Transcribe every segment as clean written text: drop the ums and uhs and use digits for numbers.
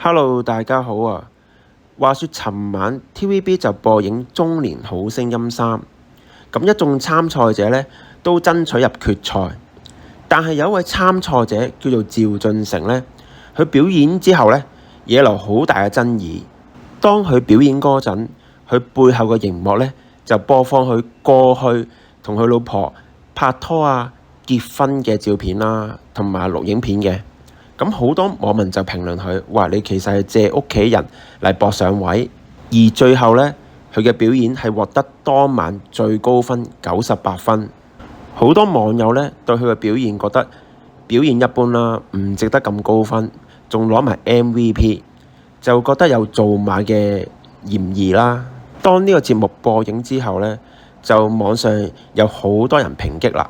Hello，大家好啊！話說尋晚 TVB 就播映《中年好聲音3》，咁一眾參賽者呢都爭取入決賽，但係有一位參賽者叫做趙俊成呢，佢表演之後呢惹來好大嘅爭議。當佢表演嗰陣，佢背後嘅熒幕呢就播放佢過去同佢老婆拍拖啊、結婚嘅照片啦，同埋錄影片嘅。咁好多網民就評論佢話：你其實係借屋企人嚟搏上位。而最後呢，佢嘅表演係獲得當晚最高分98分。好多網友呢對佢嘅表現覺得表現一般啦，唔值得咁高分，仲攞埋 MVP， 就覺得有造馬嘅嫌疑啦。當呢個節目播映之後呢，就網上有好多人抨擊啦。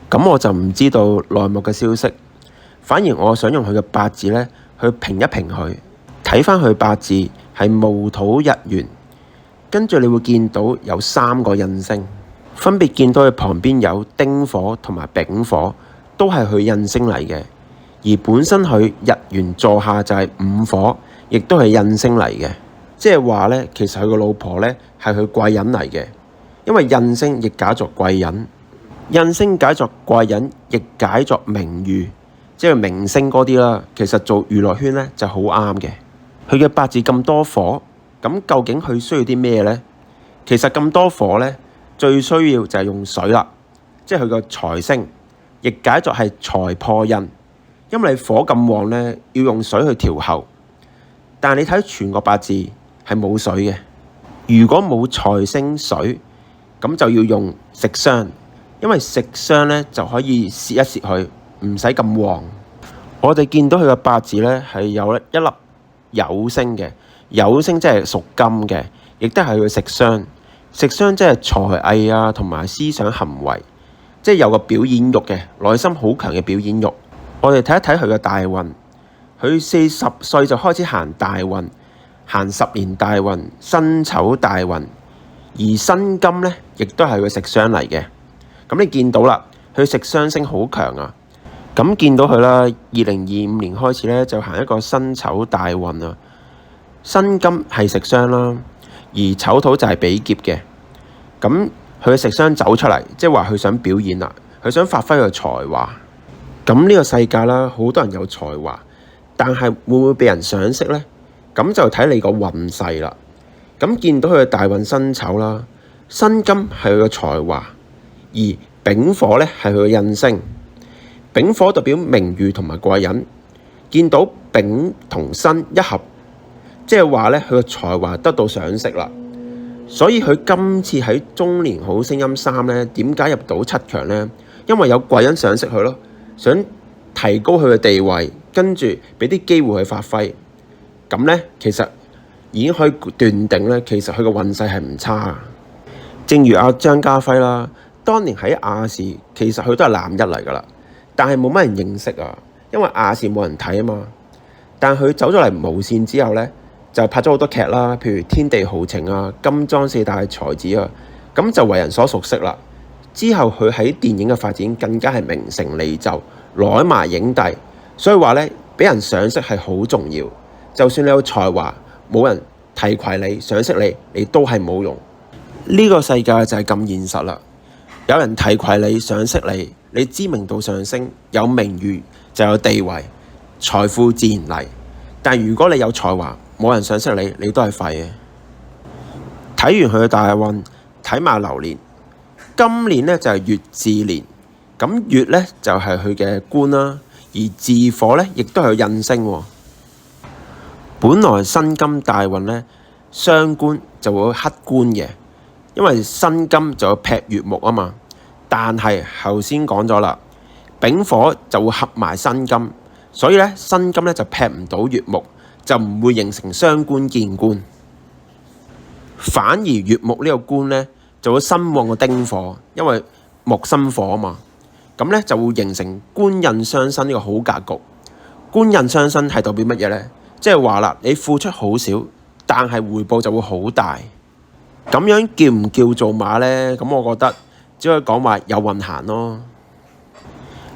咁我就唔知道內幕嘅消息。反而我想用佢嘅八字呢去評一評佢，睇返佢八字係戊土日元，跟住你會見到有3個印星，分別見到佢旁邊有丁火同埋丙火，都係佢印星嚟嘅。而本身佢日元座下就係午火，亦都係印星嚟嘅。即係話呢，其實佢個老婆呢係佢貴人嚟嘅，因為印星亦解作貴人，印星解作貴人，亦解作名譽。即係明星嗰啲啦，其實做娛樂圈呢就好啱嘅。佢嘅八字咁多火，咁究竟佢需要啲咩呢？其實咁多火呢，最需要就係用水啦。即係佢個財星，亦解作係財破印，因為你火咁旺呢，要用水去調候。但係你睇全個八字係冇水嘅。如果冇財星水，咁就要用食傷，因為食傷呢就可以蝕一蝕佢。唔使咁旺。我哋見到佢嘅八字呢係有一粒酉星嘅，酉星即係屬金嘅，亦都係佢食傷。食傷即係才藝啊，同埋思想行為，即係有個表演欲嘅，內心好強嘅表演欲。我哋睇一睇佢嘅大運，佢40歲就開始行大運，行10年大運，辛丑大運，而辛金呢亦都係佢食傷嚟嘅。咁你見到啦，佢食傷星好強啊！咁見到佢啦，2025年開始咧就行一個辛丑大運啊。辛金係食傷啦，而丑土就係比劫嘅。咁佢嘅食傷走出嚟，即係話佢想表演啦，佢想發揮佢嘅才華。咁呢個世界啦，好多人有才華，但係會唔會被人賞識呢？咁就睇你個運勢啦。咁見到佢嘅大運辛丑啦，辛金係佢嘅才華，而丙火咧係佢嘅印星。丙火代表名譽同埋貴人，見到丙同辛一合，即係話咧佢嘅才華得到賞識啦。所以佢今次喺中年好聲音3咧，點解入到7強呢？因為有貴人賞識佢咯，想提高佢嘅地位，跟住俾啲機會去發揮。咁呢，其實已經可以斷定咧，其實佢嘅運勢係唔差。正如阿張家輝啦，當年喺亞視，其實佢都係男一嚟噶啦。但係冇乜人認識啊，因為亞視冇人睇啊嘛。但佢走咗嚟無線之後呢，就拍咗好多劇啦，譬如《天地豪情》啊、《金裝4大才子》啊，咁就為人所熟悉啦。之後佢喺電影嘅發展更加係名成利就，攞埋影帝。所以話呢，俾人賞識係好重要。就算你有才華，冇人提攜你、賞識你，你都係冇用。呢個世界就係咁現實啦。有人提攜你、賞識你，你知名度上升，有名譽就有地位，財富自然嚟。但如果你有才華，冇人賞識你，你都係廢嘅。睇完佢嘅大運，睇埋流年。今年呢就係乙巳年，咁乙呢就係佢嘅官啦，而巳火呢亦都係印星喎。本來辛金大運呢，傷官就會克官嘅，因為辛金就會劈乙木啊嘛。但係頭先講咗啦，丙火就會合埋辛金，所以咧辛金咧就劈唔到乙木，就唔會形成傷官見官。反而乙木呢個官咧就會生旺個丁火，因為木生火啊嘛，咁咧就會形成官印相生呢個好格局。官印相生係代表乜嘢咧？即係話啦，你付出好少，但係回報就會好大。咁樣叫唔叫做馬咧？咁我覺得只可以講話有運行咯。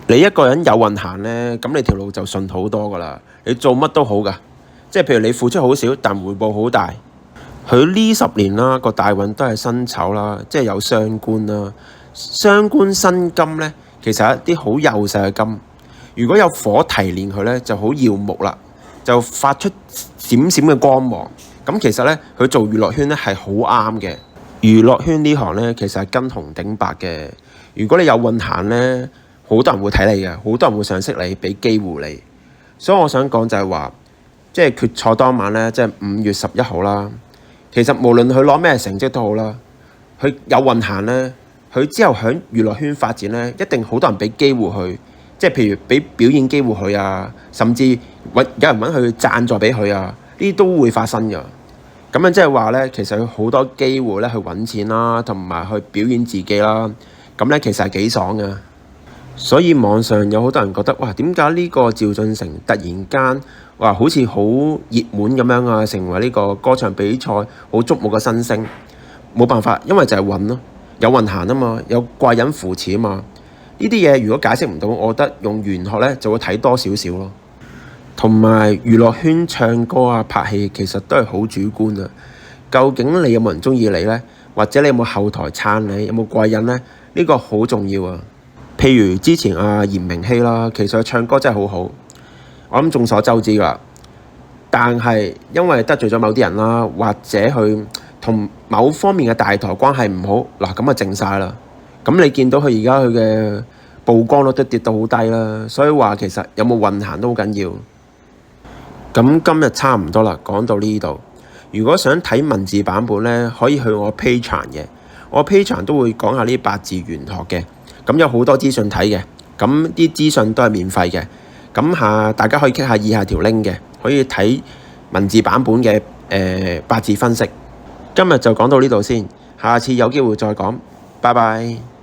你一個人有運行呢，咁你條路就順好多噶啦。你做乜都好噶，即係譬如你付出好少，但回報好大。佢呢10年啦，個大運都係辛丑啦，即係有傷官啦。傷官辛金咧，其實係一啲好幼細嘅金。如果有火提煉佢咧，就好耀目啦，就發出閃閃嘅光芒。咁其實咧，佢做娛樂圈咧係好啱嘅。娛樂圈呢行咧，其實係跟紅頂白嘅。如果你有運行咧，好多人會睇你嘅，好多人會賞識你，俾機會你。所以我想講就係話，即係決賽當晚咧，即係5月11號啦。其實無論佢攞咩成績都好啦，佢有運行咧，佢之後喺娛樂圈發展咧，一定好多人俾機會佢，即係譬如俾表演機會佢啊，甚至有人揾佢贊助俾佢啊，呢啲都會發生㗎。咁樣即係話咧，其實佢好多機會咧去揾錢啦，同埋去表演自己啦。咁咧其實係幾爽㗎。所以網上有好多人覺得，哇，點解呢個趙俊成突然間哇好似好熱門咁樣啊，成為呢個歌唱比賽好矚目嘅新星？冇辦法，因為就係運咯，有運行啊嘛，有貴人扶持啊嘛。呢啲嘢如果解釋唔到，我覺得用玄學咧就會睇多少少咯。同埋娛樂圈唱歌啊、拍戲其實都係好主觀啊。究竟你有冇人鍾意你呢？或者你有冇後台撐你？有冇貴人呢？呢個好重要啊。譬如之前嚴明熙啦，其實佢唱歌真係好好，我諗眾所周知㗎啦。但係因為得罪咗某啲人啦，或者佢同某方面嘅大台關係唔好，嗱咁啊靜晒啦。咁你見到佢而家佢嘅曝光率都跌到好低啦，所以話其實有冇運行都好緊要。咁今日差唔多啦，講到呢度。如果想睇文字版本咧，可以去我 Patreon 嘅，我 Patreon 都會講下呢八字玄學嘅。咁有好多資訊睇嘅，咁啲資訊都係免費嘅。咁大家可以click下以下條 link 嘅，可以睇文字版本嘅八字分析。今日就講到呢度先，下次有機會再講，拜拜。